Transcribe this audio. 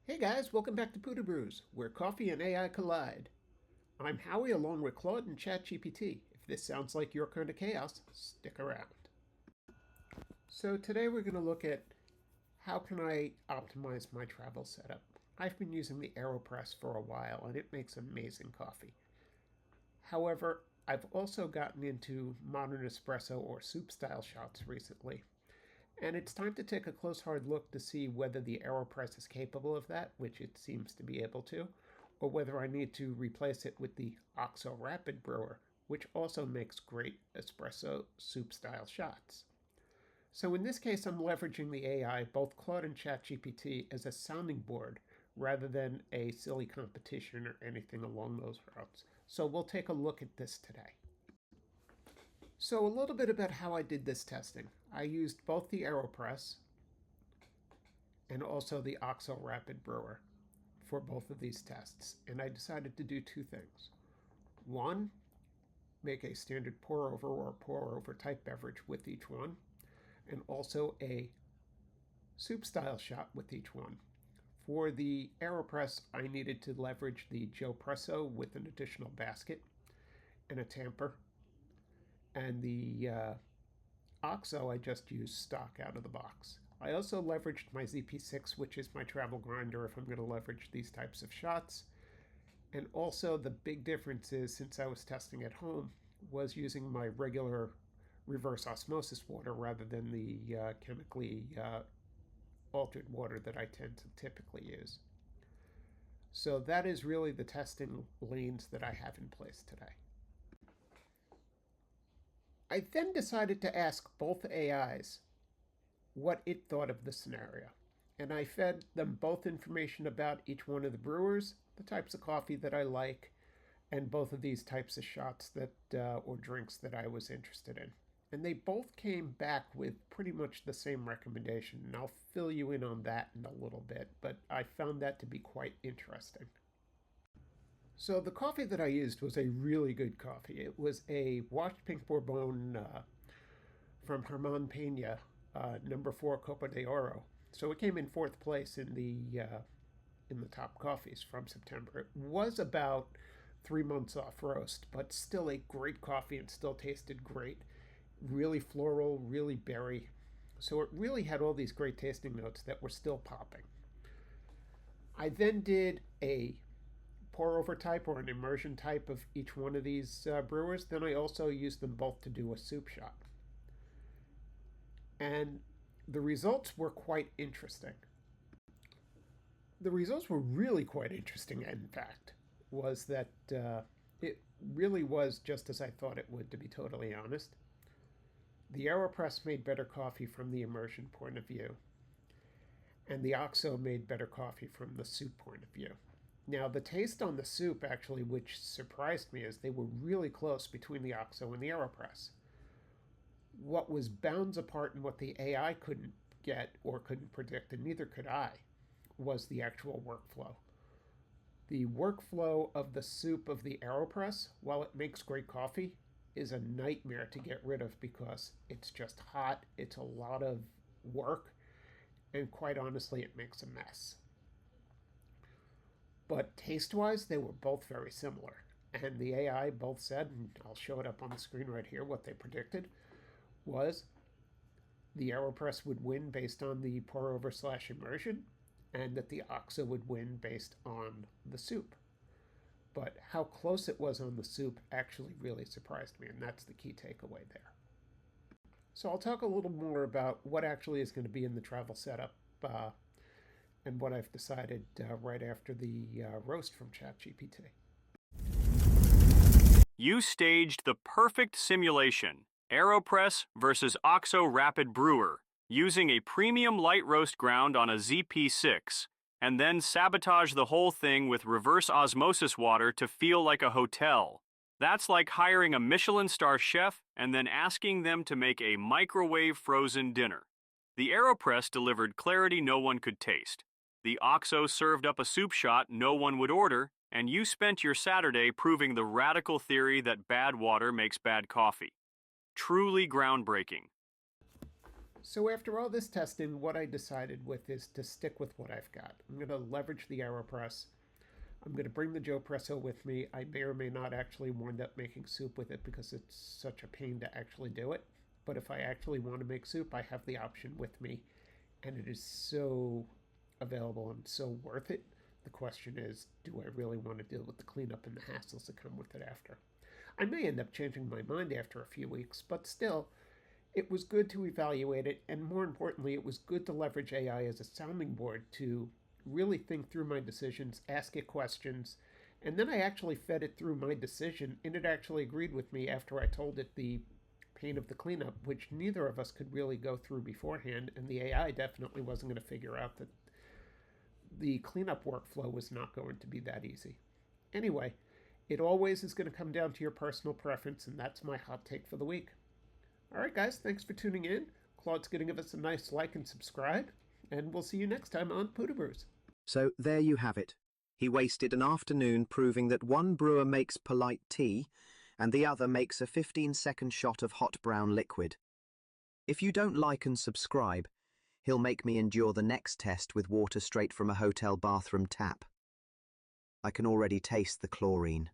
Hey guys, welcome back to Pudubrews, where coffee and AI collide. I'm Howie along with Claude and ChatGPT. If this sounds like your kind of chaos, stick around. So today we're going to look at how can I optimize my travel setup. I've been using the AeroPress for a while and it makes amazing coffee. However, I've also gotten into modern espresso or soup style shots recently, and it's time to take a close hard look to see whether the AeroPress is capable of that, which it seems to be able to, or whether I need to replace it with the Oxo Rapid Brewer, which also makes great espresso soup style shots. So in this case, I'm leveraging the AI, both Claude and ChatGPT, as a sounding board rather than a silly competition or anything along those routes. So we'll take a look at this today. So a little bit about how I did this testing. I used both the AeroPress and also the Oxo Rapid Brewer for both of these tests. And I decided to do two things. One, make a standard pour over or pour over type beverage with each one, and also a soup style shot with each one. For the AeroPress, I needed to leverage the Joe Presso with an additional basket and a tamper. And the Oxo, I just used stock out of the box. I also leveraged my ZP6, which is my travel grinder if I'm going to leverage these types of shots. And also the big difference is, since I was testing at home, was using my regular reverse osmosis water rather than the chemically altered water that I tend to typically use. So that is really the testing lanes that I have in place today. I then decided to ask both AIs what it thought of the scenario. And I fed them both information about each one of the brewers, the types of coffee that I like, and both of these types of shots or drinks that I was interested in. And they both came back with pretty much the same recommendation. And I'll fill you in on that in a little bit, but I found that to be quite interesting. So the coffee that I used was a really good coffee. It was a washed pink Bourbon from Herman Pena, number 4 Copa de Oro. So it came in 4th place in the top coffees from September. It was about 3 months off roast, but still a great coffee and still tasted great. Really floral, really berry. So it really had all these great tasting notes that were still popping. I then did a pour over type or an immersion type of each one of these brewers. Then I also used them both to do a soup shot. And the results were quite interesting. The results were really quite interesting, in fact, was that it really was just as I thought it would, to be totally honest. The AeroPress made better coffee from the immersion point of view, and the Oxo made better coffee from the soup point of view. Now, the taste on the soup, actually, which surprised me, is they were really close between the Oxo and the AeroPress. What was bounds apart and what the AI couldn't get or couldn't predict, and neither could I, was the actual workflow. The workflow of the soup of the AeroPress, while it makes great coffee, is a nightmare to get rid of because it's just hot, it's a lot of work, and quite honestly, it makes a mess. But taste-wise, they were both very similar. And the AI both said, and I'll show it up on the screen right here, what they predicted was the AeroPress would win based on the pour-over / immersion, and that the Oxo would win based on the soup. But how close it was on the soup actually really surprised me, and that's the key takeaway there. So I'll talk a little more about what actually is going to be in the travel setup and what I've decided right after the roast from ChatGPT. You staged the perfect simulation, AeroPress versus Oxo Rapid Brewer, using a premium light roast ground on a ZP6, and then sabotage the whole thing with reverse osmosis water to feel like a hotel. That's like hiring a Michelin star chef and then asking them to make a microwave frozen dinner. The AeroPress delivered clarity no one could taste. The Oxo served up a soup shot no one would order, and you spent your Saturday proving the radical theory that bad water makes bad coffee. Truly groundbreaking. So after all this testing, what I decided with is to stick with what I've got. I'm going to leverage the AeroPress. I'm going to bring the Joe Presso with me. I may or may not actually wind up making soup with it because it's such a pain to actually do it. But if I actually want to make soup, I have the option with me, and it is so available and so worth it. The question is, do I really want to deal with the cleanup and the hassles that come with it after? I may end up changing my mind after a few weeks, but still, it was good to evaluate it, and more importantly, it was good to leverage AI as a sounding board to really think through my decisions, ask it questions, and then I actually fed it through my decision, and it actually agreed with me after I told it the pain of the cleanup, which neither of us could really go through beforehand, and the AI definitely wasn't going to figure out that the cleanup workflow was not going to be that easy. Anyway, it always is going to come down to your personal preference, and that's my hot take for the week. All right, guys, thanks for tuning in. Claude's going to give us a nice like and subscribe, and we'll see you next time on Pudubrews. So there you have it. He wasted an afternoon proving that one brewer makes polite tea and the other makes a 15-second shot of hot brown liquid. If you don't like and subscribe, he'll make me endure the next test with water straight from a hotel bathroom tap. I can already taste the chlorine.